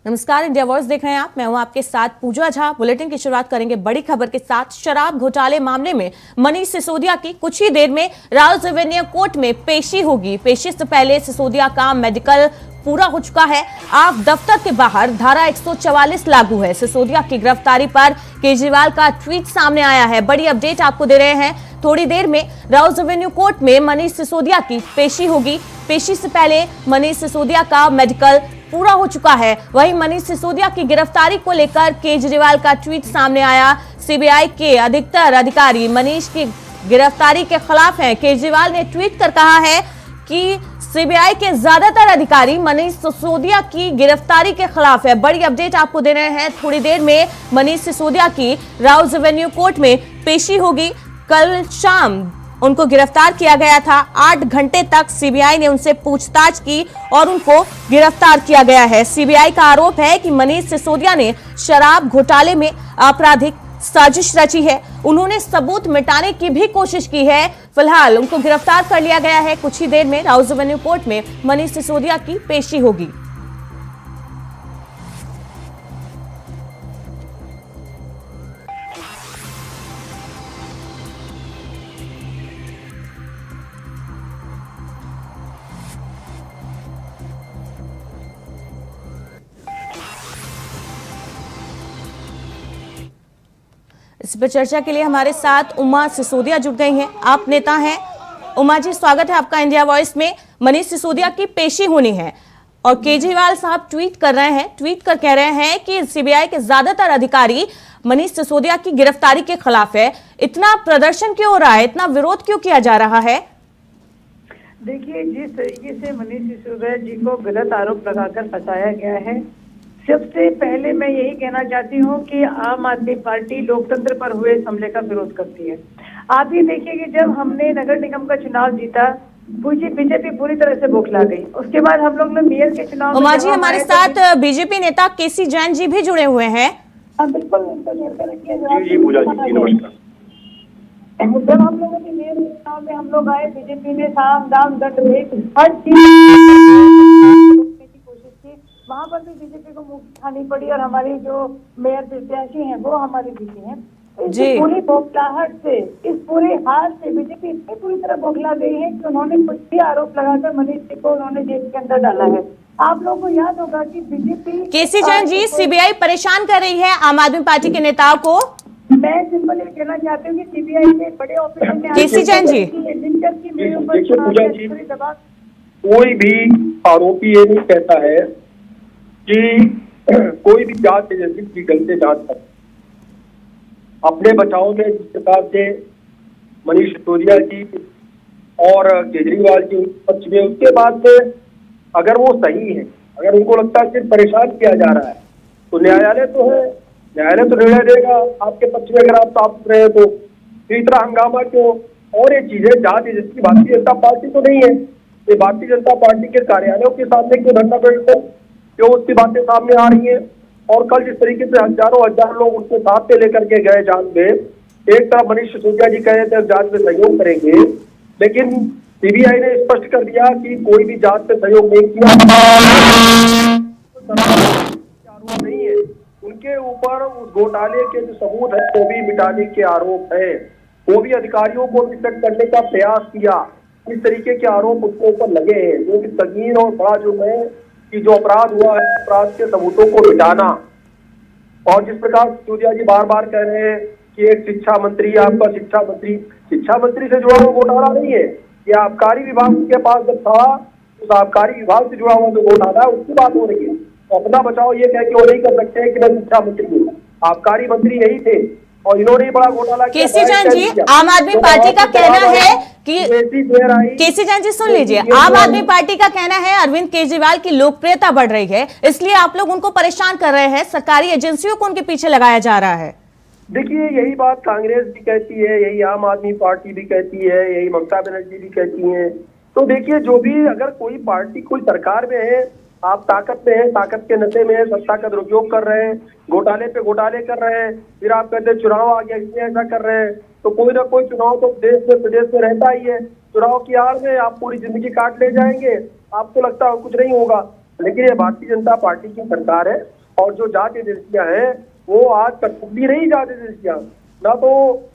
नमस्कार, India voice देख रहे हैं आप। मैं हूं आपके साथ पूजा झा। बुलेटिन की शुरुआत करेंगे बड़ी खबर के साथ। शराब घोटाले मामले में मनीष सिसोदिया की कुछ ही देर में राउज एवेन्यू कोर्ट में पेशी होगी। पेशी से पहले सिसोदिया का मेडिकल पूरा हो चुका है। आप दफ्तर के बाहर धारा 144 लागू है। सिसोदिया की गिरफ्तारी पर केजरीवाल का ट्वीट सामने आया है। बड़ी अपडेट आपको दे रहे हैं। थोड़ी देर में राउज एवेन्यू कोर्ट में मनीष सिसोदिया की पेशी होगी। पेशी से पहले मनीष सिसोदिया का मेडिकल पूरा हो चुका है। वहीं मनीष सिसोदिया की गिरफ्तारी को लेकर केजरीवाल का ट्वीट सामने आया। सीबीआई के अधिकतर अधिकारी मनीष की गिरफ्तारी के खिलाफ हैं। केजरीवाल ने ट्वीट कर कहा है कि सीबीआई के ज्यादातर अधिकारी मनीष सिसोदिया की गिरफ्तारी के खिलाफ है। बड़ी अपडेट आपको दे रहे हैं। थोड़ी देर में मनीष सिसोदिया की राउज एवेन्यू कोर्ट में पेशी होगी। कल शाम उनको गिरफ्तार किया गया था। 8 घंटे तक सीबीआई ने उनसे पूछताछ की और उनको गिरफ्तार किया गया है। सीबीआई का आरोप है कि मनीष सिसोदिया ने शराब घोटाले में आपराधिक साजिश रची है। उन्होंने सबूत मिटाने की भी कोशिश की है। फिलहाल उनको गिरफ्तार कर लिया गया है। कुछ ही देर में राउज एवेन्यू कोर्ट में मनीष सिसोदिया की पेशी होगी। इस पर चर्चा के लिए हमारे साथ उमा सिसोदिया जुड़ गई हैं। आप नेता हैं। उमा जी, स्वागत है आपका इंडिया वॉइस में। मनीष सिसोदिया की पेशी होनी है और केजरीवाल साहब ट्वीट कर रहे हैं। ट्वीट कर कह रहे हैं कि सीबीआई के ज्यादातर अधिकारी मनीष सिसोदिया की गिरफ्तारी के खिलाफ है। इतना प्रदर्शन क्यों हो रहा है? इतना विरोध क्यों किया जा रहा है? देखिए, जिस तरीके से मनीष सिसोदिया जी को गलत आरोप लगाकर फंसाया गया है, सबसे पहले मैं यही कहना चाहती हूँ कि आम आदमी पार्टी लोकतंत्र पर हुए इस हमले का विरोध करती है। आप ये देखिए कि जब हमने नगर निगम का चुनाव जीता, बीजेपी पूरी तरह से बौखला गई। उसके बाद हम लोग ने मेयर के चुनाव उमा जी, हमारे साथ बीजेपी नेता केसी जैन जी भी जुड़े हुए हैं। बिल्कुल, जब हम लोगों ने मेयर के चुनाव में हम लोग आए, बीजेपी ने साम दाम दंड भेद हर चीज की कोशिश की। वहाँ पर भी बीजेपी को मुंह खानी पड़ी और हमारी जो मेयर प्रत्याशी हैं वो हमारी जीती हैं। इस पूरी बौखलाहट से, इस पूरे हार से बीजेपी इतनी पूरी तरह बौखला गई है कि उन्होंने कुछ भी आरोप लगाकर मनीष जी को उन्होंने जेल के अंदर डाला है। आप लोगों को याद होगा कि बीजेपी केसी जैन जी, सीबीआई परेशान कर रही है आम आदमी पार्टी के नेताओं को। मैं सिंपल ये कहना चाहती हूँ कि सीबीआई के बड़े ऑफिसर ने केसी जैन जी, कोई भी आरोपी ये नहीं कहता है कि कोई भी जांच एजेंसी की गलती जांच कर। अपने बचाव में जिस प्रकार से मनीष सिसोदिया जी और केजरीवाल जी पक्ष में, उसके बाद से अगर वो सही है, अगर उनको लगता है सिर्फ परेशान किया जा रहा है, तो न्यायालय तो है, न्यायालय तो निर्णय देगा आपके पक्ष में। अगर आप साफ रहे तो इतना हंगामा क्यों? और ये चीजें जांच एजेंसी भारतीय जनता पार्टी तो नहीं है, ये भारतीय जनता पार्टी के कार्यालयों के सामने क्यों धरना प्रदर्शन, क्यों उसकी बातें सामने आ रही है? और कल जिस तरीके से हजारों लोग उसके साथ में लेकर के गए जांच में, एक तरफ मनीष सिसोदिया जी कह रहे थे जांच में सहयोग करेंगे, लेकिन सीबीआई ने स्पष्ट कर दिया कि कोई भी जांच में सहयोग नहीं किया। आरोप नहीं है उनके ऊपर, उस घोटाले के जो सबूत है वो भी मिटाने के आरोप है। वो भी अधिकारियों को रिसेट करने का प्रयास किया। इस तरीके के आरोप उसके ऊपर लगे हैं, जो कि संगीन और बड़ा जो है कि जो अपराध हुआ है, अपराध के सबूतों को मिटाना। और जिस प्रकार सिसोदिया जी बार बार कह रहे हैं कि एक शिक्षा मंत्री, आपका शिक्षा मंत्री से जुड़ा हुआ घोटाला नहीं है, ये आबकारी विभाग के पास जब था, उस आबकारी विभाग से जुड़ा हुआ जो घोटाला है उसकी बात हो रही है। तो अपना बचाव ये कह के वो नहीं कर सकते कि मैं शिक्षा मंत्री हूँ, आबकारी मंत्री यही थे और इन्होंने बड़ा घोटाला किया। केसी जैन जी, आम आदमी पार्टी का कहना है कि केसी जैन जी सुन लीजिए, आम आदमी पार्टी का कहना है अरविंद केजरीवाल की लोकप्रियता बढ़ रही है, इसलिए आप लोग उनको परेशान कर रहे हैं, सरकारी एजेंसियों को उनके पीछे लगाया जा रहा है। देखिए, यही बात कांग्रेस भी कहती है, यही आम आदमी पार्टी भी कहती है, यही ममता बनर्जी भी कहती है। तो देखिए, जो भी अगर कोई पार्टी कोई सरकार में है, आप ताकत में है, ताकत के नशे में है, सत्ता का दुरुपयोग कर रहे हैं, घोटाले पे घोटाले कर रहे हैं, फिर आप कहते हैं चुनाव आ गया इसलिए ऐसा कर रहे हैं। तो कोई ना कोई चुनाव तो देश में प्रदेश में रहता ही है। चुनाव की आड़ में आप पूरी जिंदगी काट ले जाएंगे, आपको लगता है कुछ नहीं होगा। लेकिन ये भारतीय जनता पार्टी की सरकार है और जो जांच एजेंसियां हैं वो आज कठपुतली रही जांच एजेंसियां, ना तो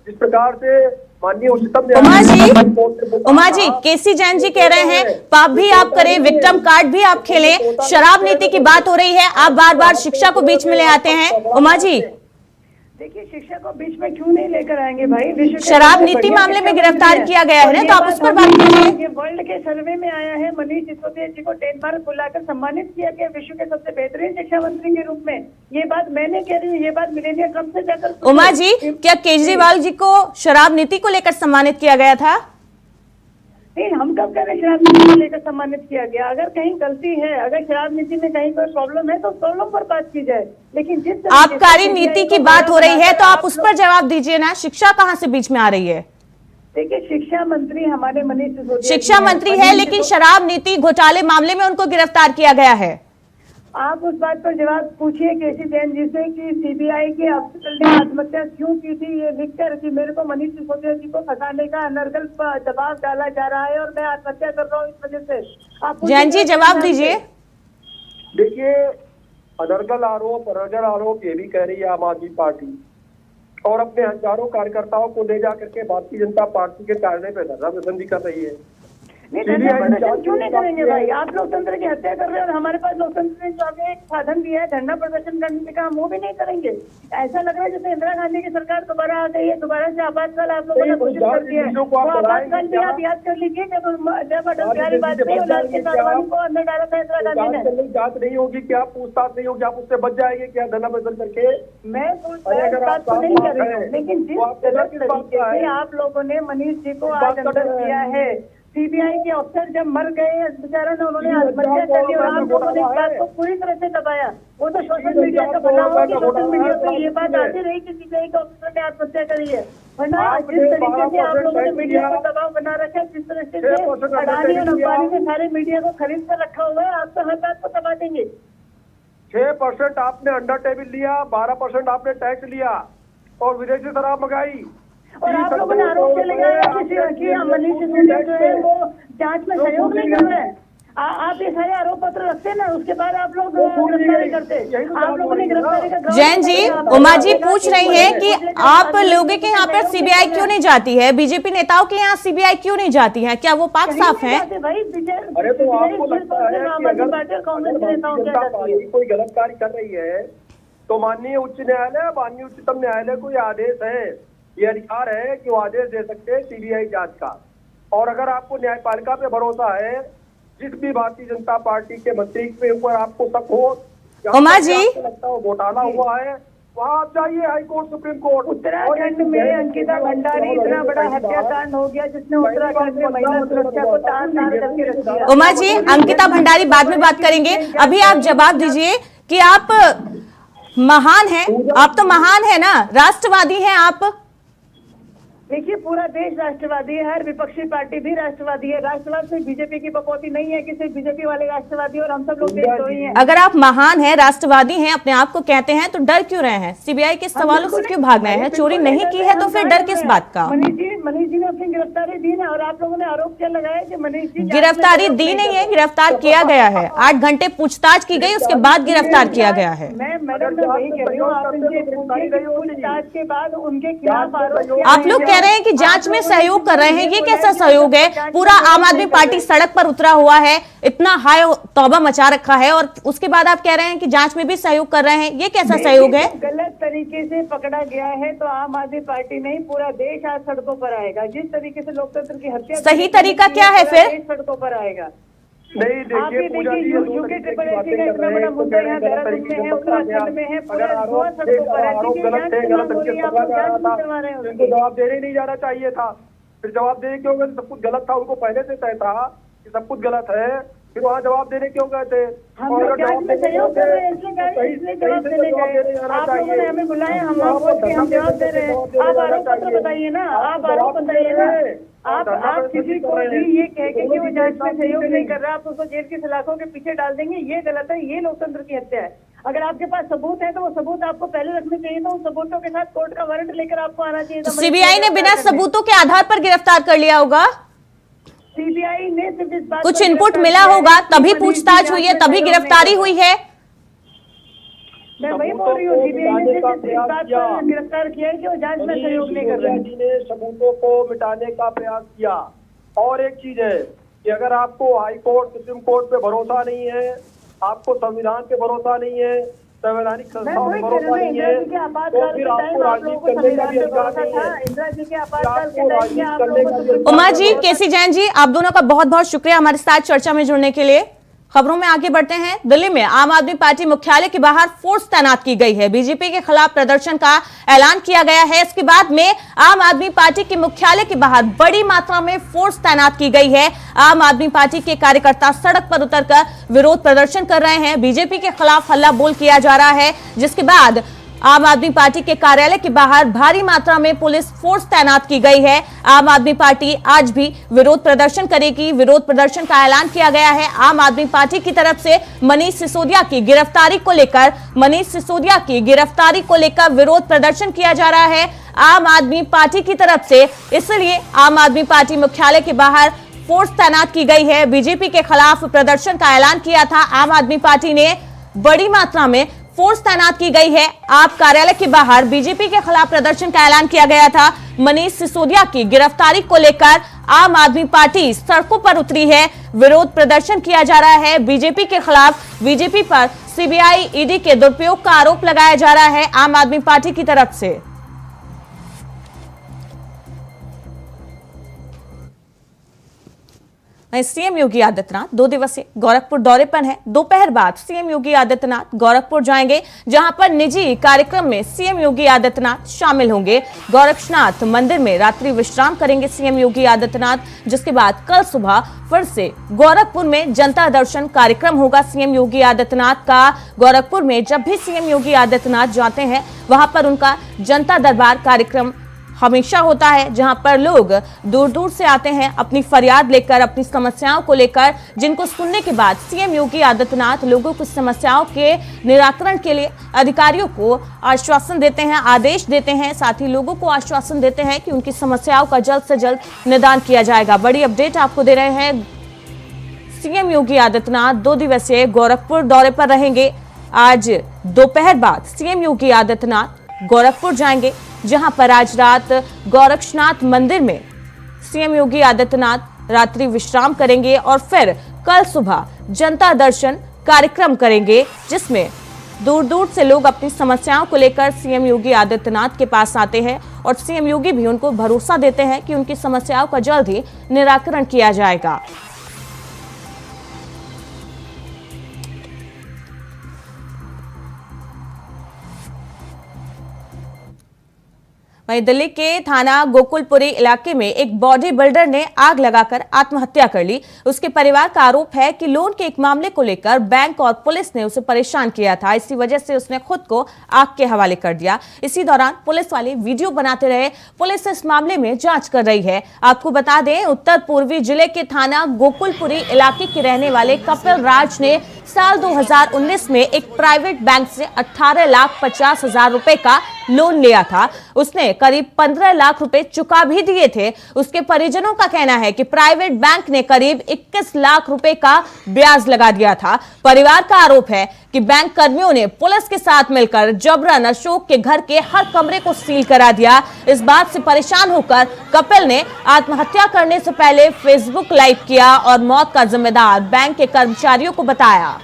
जिस प्रकार से माननीय उच्चतम उमा जी केसी जैन जी कह रहे हैं पाप भी आप करें, विक्टिम कार्ड भी आप खेलें, शराब नीति की बात हो रही है, आप बार बार शिक्षा को बीच में ले आते हैं। उमा जी देखिए, शिक्षा को बीच में क्यों नहीं लेकर आएंगे भाई? विश्व के शराब नीति मामले में गिरफ्तार किया गया है ना, तो आप उस पर बात कीजिए। ये वर्ल्ड के सर्वे में आया है, मनीष सिसोदिया जी को डेनमार्क बुलाकर सम्मानित किया गया विश्व के सबसे बेहतरीन शिक्षा मंत्री के रूप में। ये बात मैंने कह रही हूँ, ये बात मिलेनियम ट्रम्प से जाकर। उमा जी क्या केजरीवाल जी को शराब नीति को लेकर सम्मानित किया गया था? नहीं, हम कब कह रहे शराब नीति को लेकर सम्मानित किया गया? अगर कहीं गलती है, अगर शराब नीति में कहीं कोई प्रॉब्लम है तो प्रॉब्लम पर बात की जाए, लेकिन जिस आबकारी नीति की बात हो रही है तो आप उस पर जवाब दीजिए ना, शिक्षा कहाँ से बीच में आ रही है? देखिए, शिक्षा मंत्री हमारे मनीष सिसोदिया शिक्षा मंत्री है, लेकिन शराब नीति घोटाले मामले में उनको गिरफ्तार किया गया है। आप उस बात पर जवाब पूछिए केसी जैन जी से कि सीबीआई के अफसर ने आत्महत्या क्यों की थी, ये लिखकर कि मेरे को मनीष सिसोदिया जी को फंसाने का अनर्गल दबाव डाला जा रहा है और मैं आत्महत्या कर रहा हूँ इस वजह से। आप जैन जी जवाब दीजिए। देखिए, अनर्गल आरोप, अनर्गल आरोप ये भी कह रही है आम आदमी पार्टी और अपने हजारों कार्यकर्ताओं को ले जा करके भारतीय जनता पार्टी के कार्यालय पे धरना प्रदर्शन भी कर रही है। नहीं, प्रदर्शन क्यों नहीं करेंगे भाई? आप लोकतंत्र की हत्या कर रहे हैं और हमारे पास लोकतंत्र ने जो हमें एक साधन दिया है धरना प्रदर्शन करने का, हम वो भी नहीं करेंगे। ऐसा लग रहा है जैसे इंदिरा गांधी की सरकार दोबारा आ गई है, दोबारा से आपातकाल आप लोगों ने घोषित कर दिया है। तो आपातकाल भी आप याद कर लीजिए जब अटल बिहारी वाजपेयी और लाल कृष्ण आडवाणी को अंदर डाला था इंदिरा गांधी ने। जांच नहीं होगी क्या? पूछताछ नहीं होगी? आप उससे बच जाएंगे क्या धरना प्रदर्शन करके? मैं बात तो नहीं कर रही हूँ, लेकिन जिस तरीके से आप लोगों ने मनीष जी को आज अंदर किया है, सीबीआई के अफसर जब मर गए बेचारों ने, उन्होंने आत्महत्या कर ली और आप लोगों ने इस बात को पूरी तरह से दबाया। वो तो सोशल मीडिया का बना हुआ कि सोशल मीडिया पे ये बात आती रही कि सीबीआई के अफसर ने आत्महत्या करी है, वरना जिस तरीके से आप लोगों ने मीडिया को दबाव बना रखा है, जिस तरह से अडानी और अंबानी ने सारे मीडिया को खरीद कर रखा हुआ है, आप तो हर बात को दबा देंगे। 6% आपने अंडर टेबल लिया, 12% आपने टैक्स लिया और विदेशी शराब मंगाई और आप लोगों ने आरोप क्या लगाया कि मनीष सिसोदिया जो है वो जांच में सहयोग नहीं कर रहे हैं? आप ये सारे आरोप पत्र रखते ना, उसके बाद आप लोग गिरफ्तारी करते। आप लोगों ने गिरफ्तारी का जैन जी, उमा जी पूछ रही है कि आप लोगों के यहाँ पर सीबीआई क्यों नहीं जाती है, बीजेपी नेताओं के यहाँ सीबीआई क्यों नहीं जाती है? क्या वो पाक साफ है? अरे तो आपको लगता है कि अगर कांग्रेस के नेताओं के कोई गलत कार्य कर रही है तो माननीय उच्च न्यायालय, माननीय उच्चतम न्यायालय को ये आदेश है, ये अधिकार है कि वो आदेश दे सकते हैं सीबीआई जांच का। और अगर आपको न्यायपालिका पे भरोसा है, जिस भी भारतीय जनता पार्टी के मंत्री के ऊपर आपको शक हो, उमा जी लगता है घोटाला हुआ है, वहाँ आप जाइए high court, supreme court. Uttarakhand में अंकिता भंडारी इतना बड़ा हत्याकांड हो गया जिसने उत्तराखंड में महिला सुरक्षा को तार-तार करके रख दिया। उमा जी, अंकिता भंडारी बाद में बात करेंगे, अभी आप जवाब दीजिए कि आप महान हैं, आप तो महान है ना, राष्ट्रवादी हैं आप। देखिए, पूरा देश राष्ट्रवादी है, हर विपक्षी पार्टी भी राष्ट्रवादी है। राष्ट्रवाद से बीजेपी की बकौती नहीं है कि सिर्फ बीजेपी वाले राष्ट्रवादी और हम सब लोग देशद्रोही हैं। अगर आप महान हैं, राष्ट्रवादी हैं, अपने आप को कहते हैं, तो डर क्यों रहे हैं? सीबीआई के सवालों से क्यों भाग रहे हैं? चोरी नहीं की है तो फिर डर किस बात का? मनीष जी ने अपनी गिरफ्तारी दी ना, और आप लोगों ने आरोप क्या लगाया कि मनीष जी गिरफ्तारी दी नहीं है, गिरफ्तार किया गया है। 8 घंटे पूछताछ की गई, उसके बाद गिरफ्तार किया गया है। मैडम मैं वही कह रही हूँ, आप इनसे पूछताछ के बाद उनके खिलाफ आरोप। आप लोग कह रहे हैं कि जांच में सहयोग कर रहे हैं, ये कैसा सहयोग है? पूरा आम आदमी पार्टी सड़क पर उतरा हुआ है, इतना हाय तौबा मचा रखा है, और उसके बाद आप कह रहे हैं कि जांच में भी सहयोग कर रहे हैं, ये कैसा सहयोग है? गलत तरीके से पकड़ा गया है तो आम आदमी पार्टी नहीं, पूरा देश आज सड़कों पर आएगा। जिस तरीके से लोकतंत्र की हत्या, सही तरीका क्या है फिर? सड़कों पर आएगा। नहीं, आप ये देखिए, यूके ट्रिपल एसी का इतना बड़ा मुद्दा यहाँ देहरादून में है, उत्तराखंड में है, पूरा गोवा सड़कों पर है। इनको जवाब देने नहीं जाना चाहिए था, फिर जवाब देने क्यों गए? सब कुछ गलत था, उनको पहले से तय था कि सब कुछ गलत है, फिर वहाँ जवाब देने क्यों गए थे? सहयोग कर रहे हैं, इसलिए जवाब देने गए। आप लोगों ने हमें बुलाया, हम जवाब दे रहे हैं। आप आरोप पत्र बताइए ना, आप आरोप बताइए ना। आप किसी को भी ये कह के कि वो जांच में सहयोग नहीं कर रहा, आप उसको जेल की सलाखों के पीछे डाल देंगे, ये गलत है, ये लोकतंत्र की हत्या है। अगर आपके पास सबूत है तो वो सबूत आपको पहले रखने चाहिए था, उन सबूतों के साथ कोर्ट का वारंट लेकर आपको आना चाहिए था। सीबीआई ने बिना सबूतों के आधार पर गिरफ्तार कर लिया होगा। सीबीआई ने सिर्फ इस बात कुछ पर इनपुट गिरफ्तार मिला किया है होगा कि तभी मनीष पूछताछ की हुई है, जांच में तभी सहयोग गिरफ्तारी नहीं हुई है। मैं वही बोल रही हूँ, सीबीआई ने सिर्फ इस प्रयास बात किया। पर गिरफ्तार किया है कि वो जांच में मनीष सहयोग नहीं कर सिसोदिया रहे। जी ने सबूतों को मिटाने का प्रयास किया। और एक चीज है कि अगर आपको हाई कोर्ट, सुप्रीम कोर्ट पे भरोसा नहीं है, आपको संविधान पे भरोसा नहीं है, संवैधानिक मैं संस्थाओं पे वही कह रही भरोसा हूँ, नहीं इंदिरा है, जी के तो आपातकाल फिर के आपको टाइम आप लोगों राजनीति को करने का संविधान भी पे अधिकार भरोसा नहीं था। है। इंदिरा जी के फिर आपातकाल के आपको टाइम में राजनीति आप करने लोगों का को भी सुप्रीम अधिकार उमा कोर्ट जी, में भरोसा केसी जैन जी, आप दोनों का बहुत बहुत शुक्रिया हमारे साथ चर्चा में जुड़ने के लिए। खबरों में आगे बढ़ते हैं। दिल्ली में आम आदमी पार्टी मुख्यालय के बाहर फोर्स तैनात की गई है। बीजेपी के खिलाफ प्रदर्शन का ऐलान किया गया है। इसके बाद में आम आदमी पार्टी के मुख्यालय के बाहर बड़ी मात्रा में फोर्स तैनात की गई है। आम आदमी पार्टी के कार्यकर्ता सड़क पर उतरकर विरोध प्रदर्शन कर रहे हैं। बीजेपी के खिलाफ हल्ला बोल किया जा रहा है, जिसके बाद आम आदमी पार्टी के कार्यालय के बाहर भारी मात्रा में पुलिस फोर्स तैनात की गई है। आम आदमी पार्टी आज भी विरोध प्रदर्शन करेगी। विरोध प्रदर्शन का ऐलान किया गया है। आम आदमी पार्टी की तरफ से मनीष सिसोदिया की गिरफ्तारी को लेकर विरोध प्रदर्शन किया जा रहा है आम आदमी पार्टी की तरफ से। इसलिए आम आदमी पार्टी मुख्यालय के बाहर फोर्स तैनात की गई है। बीजेपी के खिलाफ प्रदर्शन का ऐलान किया था आम आदमी पार्टी ने, बड़ी मात्रा में फोर्स तैनात की गई है। आप कार्यालय के बाहर बीजेपी के खिलाफ प्रदर्शन का ऐलान किया गया था। मनीष सिसोदिया की गिरफ्तारी को लेकर आम आदमी पार्टी सड़कों पर उतरी है। विरोध प्रदर्शन किया जा रहा है बीजेपी के खिलाफ। बीजेपी पर सीबीआई, ईडी के दुरुपयोग का आरोप लगाया जा रहा है आम आदमी पार्टी की तरफ से। सीएम योगी आदित्यनाथ 2 दिवसीय गोरखपुर दौरे पर हैं। दोपहर बाद सीएम योगी आदित्यनाथ गोरखपुर जाएंगे, जहां पर निजी कार्यक्रम में सीएम योगी आदित्यनाथ शामिल होंगे। गोरक्षनाथ मंदिर में रात्रि विश्राम करेंगे सीएम योगी आदित्यनाथ, जिसके बाद कल सुबह फिर से गोरखपुर में जनता दर्शन कार्यक्रम होगा सीएम योगी आदित्यनाथ का। गोरखपुर में जब भी सीएम योगी आदित्यनाथ जाते हैं, वहां पर उनका जनता दरबार कार्यक्रम हमेशा होता है, जहां पर लोग दूर दूर से आते हैं अपनी फरियाद लेकर, अपनी समस्याओं को लेकर, जिनको सुनने के बाद सीएम योगी आदित्यनाथ लोगों की समस्याओं के निराकरण के लिए अधिकारियों को आश्वासन देते हैं, आदेश देते हैं। साथ ही लोगों को आश्वासन देते हैं कि उनकी समस्याओं का जल्द से जल्द निदान किया जाएगा। बड़ी अपडेट आपको दे रहे हैं। सीएम योगी आदित्यनाथ 2 दिवसीय गोरखपुर दौरे पर रहेंगे। आज दोपहर बाद सीएम योगी आदित्यनाथ गोरखपुर जाएंगे, जहां पर आज रात गोरक्षनाथ मंदिर में सीएम योगी आदित्यनाथ रात्रि विश्राम करेंगे और फिर कल सुबह जनता दर्शन कार्यक्रम करेंगे, जिसमें दूर दूर से लोग अपनी समस्याओं को लेकर सीएम योगी आदित्यनाथ के पास आते हैं और सीएम योगी भी उनको भरोसा देते हैं कि उनकी समस्याओं का जल्द ही निराकरण किया जाएगा। वहीं दिल्ली के थाना गोकुलपुरी इलाके में एक बॉडी बिल्डर ने आग लगाकर आत्महत्या कर ली। उसके परिवार का आरोप है कि लोन के एक मामले को लेकर बैंक और पुलिस ने उसे परेशान किया था। इसी वजह से उसने खुद को आग के हवाले कर दिया। इसी दौरान पुलिस वाले वीडियो बनाते रहे। पुलिस इस मामले में जांच कर रही है। आपको बता दें, उत्तर पूर्वी जिले के थाना गोकुलपुरी इलाके के रहने वाले कपिल राज ने साल 2019 में एक प्राइवेट बैंक से 18,50,000 रुपए का लोन लिया था। उसने करीब 15 लाख रुपए चुका भी दिए थे। उसके परिजनों का कहना है कि प्राइवेट बैंक ने करीब 21 लाख रुपए का ब्याज लगा दिया था। परिवार का आरोप है कि बैंक कर्मियों ने पुलिस के साथ मिलकर जबरन अशोक के घर के हर कमरे को सील करा दिया। इस बात से परेशान होकर कपिल ने आत्महत्या करने से पहले फेसबुक लाइव किया और मौत का जिम्मेदार बैंक के कर्मचारियों को बताया।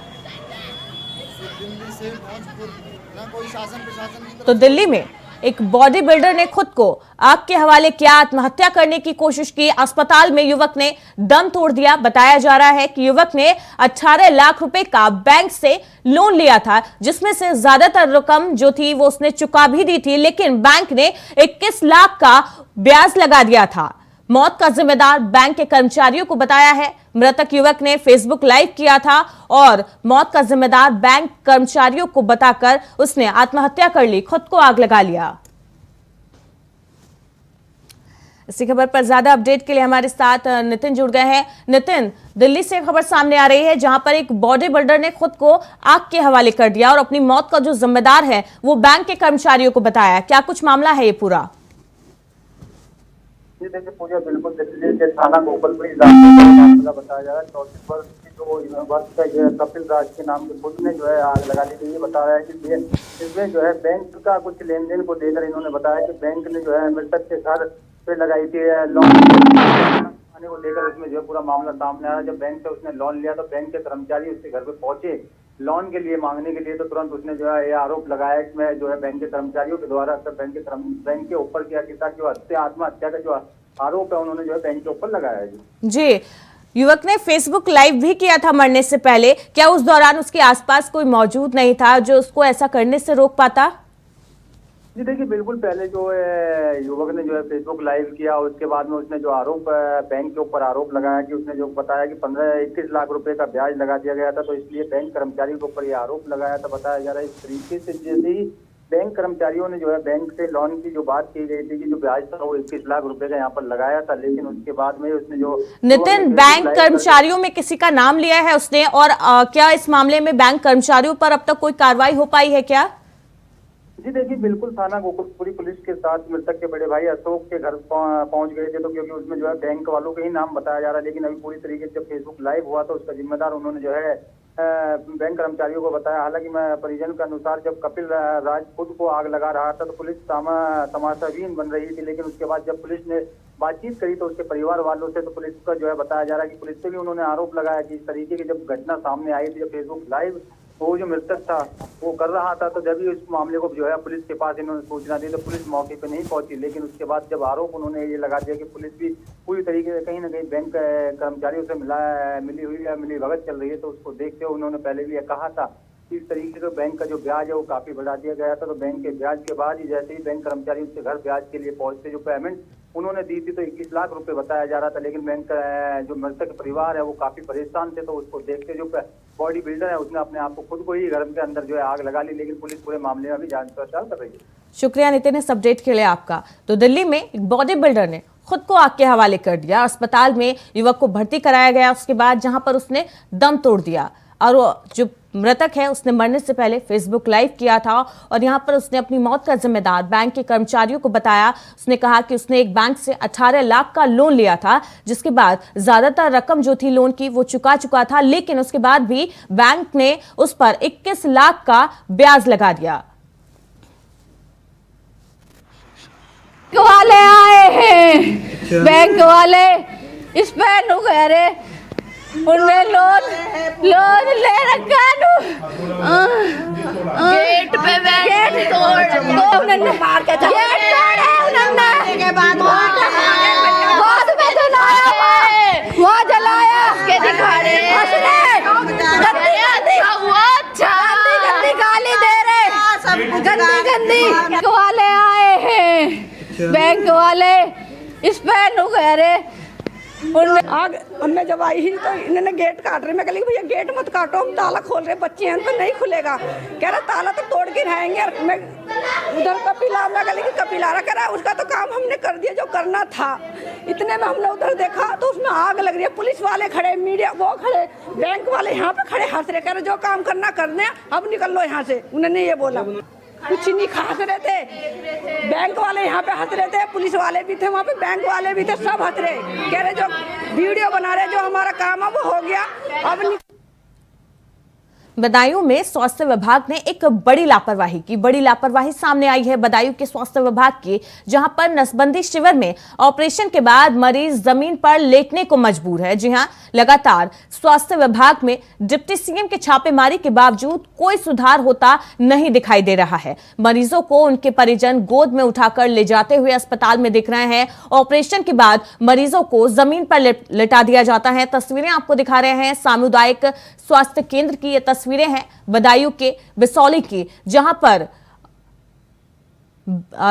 तो दिल्ली में एक बॉडी बिल्डर ने खुद को आग के हवाले किया, आत्महत्या करने की कोशिश की। अस्पताल में युवक ने दम तोड़ दिया। बताया जा रहा है कि युवक ने 18 लाख रुपए का बैंक से लोन लिया था, जिसमें से ज्यादातर रकम जो थी वो उसने चुका भी दी थी, लेकिन बैंक ने 21 लाख का ब्याज लगा दिया था। मौत का जिम्मेदार बैंक के कर्मचारियों को बताया है। मृतक युवक ने फेसबुक लाइव किया था और मौत का जिम्मेदार बैंक कर्मचारियों को बताकर उसने आत्महत्या कर ली, खुद को आग लगा लिया। इसी खबर पर ज्यादा अपडेट के लिए हमारे साथ नितिन जुड़ गए हैं। नितिन, दिल्ली से खबर सामने आ रही है जहां पर एक बॉडी बिल्डर ने खुद को आग के हवाले कर दिया और अपनी मौत का जो जिम्मेदार है वो बैंक के कर्मचारियों को बताया। क्या कुछ मामला है ये पूरा? जी देखिए पूजा, बिल्कुल दिल्ली के थाना गोपालपुरी का बताया जा रहा है। 34 वर्ष की जो वर्ष का जो है कपिल राज के नाम के पुत्र ने जो है आग लगा दी। ये बता रहा है कि इसमें जो है बैंक का कुछ लेन देन को लेकर इन्होंने बताया कि बैंक ने जो है मृतक के घर पे लगाई थी लोन आने को लेकर। उसमें जो है पूरा मामला सामने आया। जब बैंक से उसने लोन लिया तो बैंक के कर्मचारी उसके घर पे पहुंचे लोन के लिए मांगने के लिए, तो तुरंत उसने जो है ये आरोप लगाया कि मैं जो है बैंक के कर्मचारियों के द्वारा बैंक के ऊपर किया कि जो आत्महत्या का जो आरोप है उन्होंने जो है बैंक के ऊपर लगाया है। जी, युवक ने फेसबुक लाइव भी किया था मरने से पहले, क्या उस दौरान उसके आसपास कोई मौजूद नहीं था जो उसको ऐसा करने से रोक पाता? जी देखिए बिल्कुल, पहले जो है युवक ने जो है फेसबुक लाइव किया, उसके बाद में उसने जो आरोप बैंक के ऊपर आरोप लगाया कि उसने जो बताया कि 15-21 लाख रुपए का ब्याज लगा दिया गया था, तो इसलिए बैंक कर्मचारियों के ऊपर ये आरोप लगाया था। बताया जा रहा है इस तरीके से जैसे ही बैंक कर्मचारियों ने जो है बैंक से लोन की जो बात की गई थी कि जो ब्याज था वो 21 लाख रुपए का यहाँ पर लगाया था, लेकिन उसके बाद में उसने जो नितिन, बैंक कर्मचारियों में किसी का नाम लिया है उसने, और क्या इस मामले में बैंक कर्मचारियों पर अब तक कोई कार्रवाई हो पाई है क्या? जी देखिए बिल्कुल, थाना गोकुलपुरी पुलिस के साथ मृतक के बड़े भाई अशोक के घर पहुंच गए थे, तो क्योंकि उसमें जो है बैंक वालों के ही नाम बताया जा रहा है, लेकिन अभी पूरी तरीके से जब फेसबुक लाइव हुआ तो उसका जिम्मेदार उन्होंने जो है बैंक कर्मचारियों को बताया। हालांकि मैं परिजन के अनुसार जब कपिल राज खुद को आग लगा रहा था तो पुलिस तमाशाबीन बन रही थी, लेकिन उसके बाद जब पुलिस ने बातचीत करी तो उसके परिवार वालों से, तो पुलिस का जो है बताया जा रहा है कि पुलिस से भी उन्होंने आरोप लगाया कि इस तरीके की जब घटना सामने आई थी, जब फेसबुक लाइव वो जो मृतक था वो कर रहा था, तो जब भी उस मामले को जो है पुलिस के पास इन्होंने सूचना दी तो पुलिस मौके पे नहीं पहुंची। लेकिन उसके बाद जब आरोप उन्होंने ये लगा दिया कि पुलिस भी पूरी तरीके से कहीं ना कहीं बैंक कर्मचारियों से मिली हुई है, मिली भगत चल रही है, तो उसको देखते हुए उन्होंने पहले भी कहा था कि इस तरीके से बैंक का जो ब्याज है वो काफी बढ़ा दिया गया था। तो बैंक के ब्याज के बाद ही जैसे ही बैंक कर्मचारी उसके घर ब्याज के लिए पहुंचते, जो पेमेंट उन्होंने दी थी तो 21 लाख रुपए बताया जा रहा था, लेकिन बैंक जो मृतक परिवार है वो काफी परेशान थे, तो उसको देखते जो बॉडी बिल्डर है उसने अपने आप को खुद को ही घर के अंदर जो है आग लगा ली, लेकिन पुलिस पूरे मामले में अभी जांच पड़ताल कर रही है। शुक्रिया नितिन इस अपडेट के लिए आपका। तो दिल्ली में एक बॉडी बिल्डर ने खुद को आग के हवाले कर दिया। अस्पताल में युवक को भर्ती कराया गया, उसके बाद जहां पर उसने दम तोड़ दिया, और जो मृतक है उसने मरने से पहले फेसबुक लाइव किया था और यहां पर उसने अपनी मौत का जिम्मेदार बैंक के कर्मचारियों को बताया। उसने कहा कि उसने एक बैंक से 18 लाख का लोन लिया था, जिसके बाद ज्यादातर रकम जो थी लोन की वो चुका था, लेकिन उसके बाद भी बैंक ने उस पर 21 लाख का ब्याज लगा दिया। वाले आए हैं, बैंक वाले इस पर कह रहे उन्हें लोन ले रखा गेट पे गेट तोड़ उन्होंने मार के गेट तोड़े उन्होंने के बाद बहुत में जलाया वो जलाया के दिखा रहे गंदी गाली दे रहे गंदी वाले आए हैं, बैंक वाले इस पर कह रहे आग हमने जब आई ही तो इन्होंने गेट काट रहे। मैं कह भैया गेट मत काटो, हम ताला खोल रहे, बच्चे हैं तो नहीं खुलेगा। कह रहा ताला तो तोड़ के रहेंगे। और मैं उधर कपिला, मैं कह कपिलारा कह रहा उसका तो काम हमने कर दिया जो करना था। इतने में हमने उधर देखा तो उसमें आग लग रही है। पुलिस वाले खड़े, मीडिया वो खड़े, बैंक वाले यहाँ पे खड़े हंस रहे, कह रहे जो काम करना कर दें, अब निकल लो यहाँ से। उन्होंने ये बोला, कुछ नहीं हंस रहे थे। बैंक वाले यहाँ पे हंस रहे थे, पुलिस वाले भी थे वहाँ पे, बैंक वाले भी थे, सब हंस रहे, कह रहे जो वीडियो बना रहे जो हमारा काम है वो हो गया। अब बदायूं में स्वास्थ्य विभाग ने एक बड़ी लापरवाही सामने आई है। बदायूं के स्वास्थ्य विभाग की, जहां पर नसबंदी शिविर में ऑपरेशन के बाद मरीज जमीन पर लेटने को मजबूर है। जी हां, लगातार स्वास्थ्य विभाग में डिप्टी सीएम के छापेमारी के बावजूद कोई सुधार होता नहीं दिखाई दे रहा है। मरीजों को उनके परिजन गोद में उठाकर ले जाते हुए अस्पताल में दिख रहे हैं। ऑपरेशन के बाद मरीजों को जमीन पर लेटा दिया जाता है। तस्वीरें आपको दिखा रहे हैं सामुदायिक स्वास्थ्य केंद्र की, ये तस्वीरें हैं बदायूं के बिसौली की, जहां पर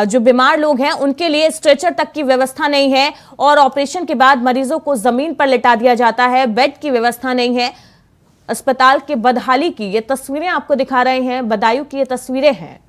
जो बीमार लोग हैं उनके लिए स्ट्रेचर तक की व्यवस्था नहीं है और ऑपरेशन के बाद मरीजों को जमीन पर लेटा दिया जाता है। बेड की व्यवस्था नहीं है। अस्पताल के बदहाली की ये तस्वीरें आपको दिखा रहे हैं, बदायूं की ये तस्वीरें हैं।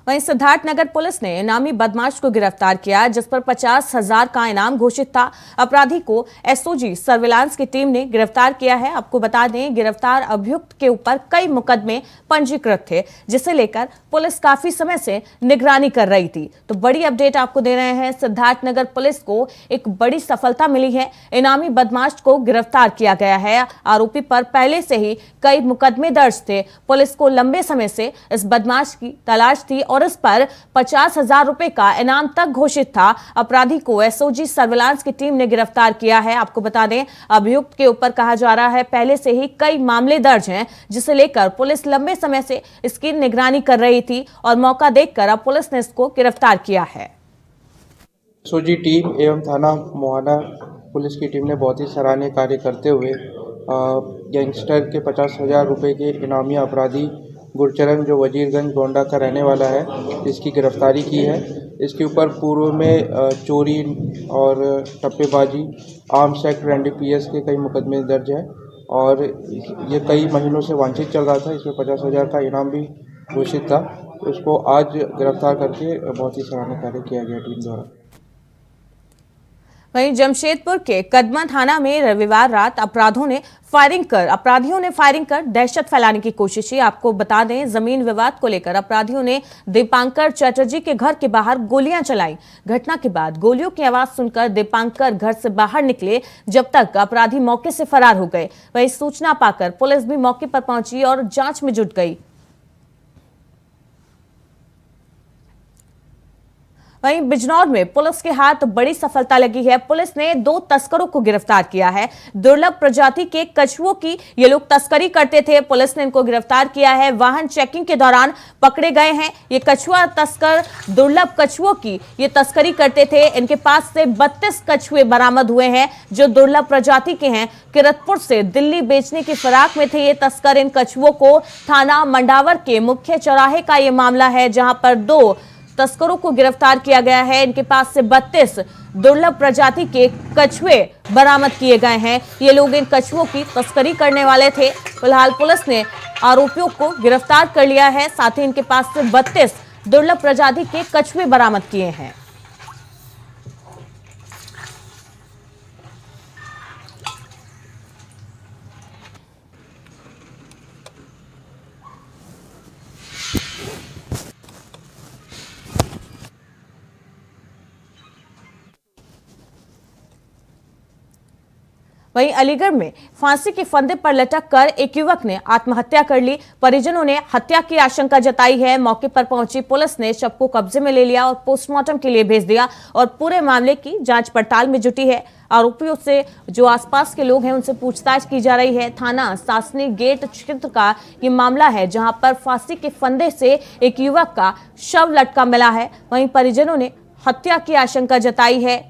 वहीं सिद्धार्थनगर पुलिस ने इनामी बदमाश को गिरफ्तार किया, जिस पर 50,000 का इनाम घोषित था। अपराधी को एसओजी सर्विलांस की टीम ने गिरफ्तार किया है। आपको बता दें, गिरफ्तार अभियुक्त के ऊपर कई मुकदमे पंजीकृत थे, जिसे लेकर पुलिस काफी समय से निगरानी कर रही थी। तो बड़ी अपडेट आपको दे रहे हैं, सिद्धार्थनगर पुलिस को एक बड़ी सफलता मिली है। इनामी बदमाश को गिरफ्तार किया गया है। आरोपी पर पहले से ही कई मुकदमे दर्ज थे। पुलिस को लंबे समय से इस बदमाश की तलाश थी और इस पर 50,000 रुपए का इनाम तक घोषित था। अपराधी को एसओजी सर्विलांस की टीम ने गिरफ्तार किया है। आपको बता दें, अभियुक्त के ऊपर कहा जा रहा है पहले से ही कई मामले दर्ज हैं, जिसे लेकर पुलिस लंबे समय से इसकी निगरानी कर रही थी और मौका देखकर अब पुलिस ने इसको गिरफ्तार किया है। एसओजी टीम एवं थाना मोहाना पुलिस की टीम ने बहुत ही सराहनीय कार्य करते हुए गैंगस्टर के 50,000 रुपये के इनामी अपराधी गुरचरण, जो वजीरगंज गोंडा का रहने वाला है, इसकी गिरफ्तारी की है। इसके ऊपर पूर्व में चोरी और टप्पेबाजी, आर्म्स एक्ट और NDPS के कई मुकदमे दर्ज हैं और ये कई महीनों से वांछित चल रहा था। इसमें 50,000 का इनाम भी घोषित था। उसको आज गिरफ्तार करके बहुत ही सराहनीय कार्य किया गया टीम द्वारा। वहीं जमशेदपुर के कदमा थाना में रविवार रात अपराधियों ने फायरिंग कर दहशत फैलाने की कोशिश की। आपको बता दें, जमीन विवाद को लेकर अपराधियों ने दीपांकर चटर्जी के घर के बाहर गोलियां चलाई। घटना के बाद गोलियों की आवाज सुनकर दीपांकर घर से बाहर निकले, जब तक अपराधी मौके से फरार हो गए। वहीं सूचना पाकर पुलिस भी मौके पर पहुंची और जांच में जुट गई। वहीं बिजनौर में पुलिस के हाथ बड़ी सफलता लगी है। पुलिस ने 2 तस्करों को गिरफ्तार किया है। दुर्लभ प्रजाति के कछुओं की ये लोग तस्करी करते थे। पुलिस ने इनको गिरफ्तार किया है। वाहन चेकिंग के दौरान पकड़े गए हैं। ये कछुआ तस्कर दुर्लभ कछुओं की ये तस्करी करते थे। इनके पास से 32 कछुए बरामद हुए हैं, जो दुर्लभ प्रजाति के हैं। किरतपुर से दिल्ली बेचने की फिराक में थे ये तस्कर। इन कछुओं को थाना मंडावर के मुख्य चौराहे का ये मामला है, जहां पर 2 तस्करों को गिरफ्तार किया गया है। इनके पास से 32 दुर्लभ प्रजाति के कछुए बरामद किए गए हैं। ये लोग इन कछुओं की तस्करी करने वाले थे। फिलहाल पुलिस ने आरोपियों को गिरफ्तार कर लिया है। साथ ही इनके पास से 32 दुर्लभ प्रजाति के कछुए बरामद किए हैं। वहीं अलीगढ़ में फांसी के फंदे पर लटक कर एक युवक ने आत्महत्या कर ली। परिजनों ने हत्या की आशंका जताई है। मौके पर पहुंची पुलिस ने शव को कब्जे में ले लिया और पोस्टमार्टम के लिए भेज दिया और पूरे मामले की जांच पड़ताल में जुटी है। आरोपियों से जो आसपास के लोग हैं उनसे पूछताछ की जा रही है। थाना सासनी गेट क्षेत्र का ये मामला है, जहां पर फांसी के फंदे से एक युवक का शव लटका मिला है। वहीं परिजनों ने हत्या की आशंका जताई है।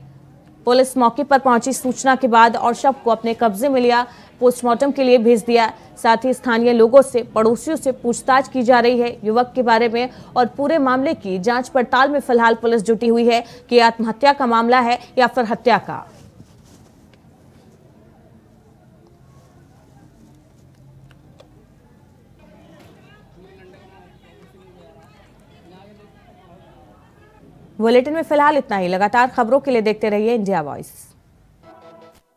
पुलिस मौके पर पहुंची सूचना के बाद और शव को अपने कब्जे में लिया, पोस्टमार्टम के लिए भेज दिया। साथ ही स्थानीय लोगों से, पड़ोसियों से पूछताछ की जा रही है युवक के बारे में और पूरे मामले की जांच पड़ताल में फिलहाल पुलिस जुटी हुई है कि आत्महत्या का मामला है या फिर हत्या का। बुलेटिन में फिलहाल इतना ही। लगातार खबरों के लिए देखते रहिए इंडिया वॉइस।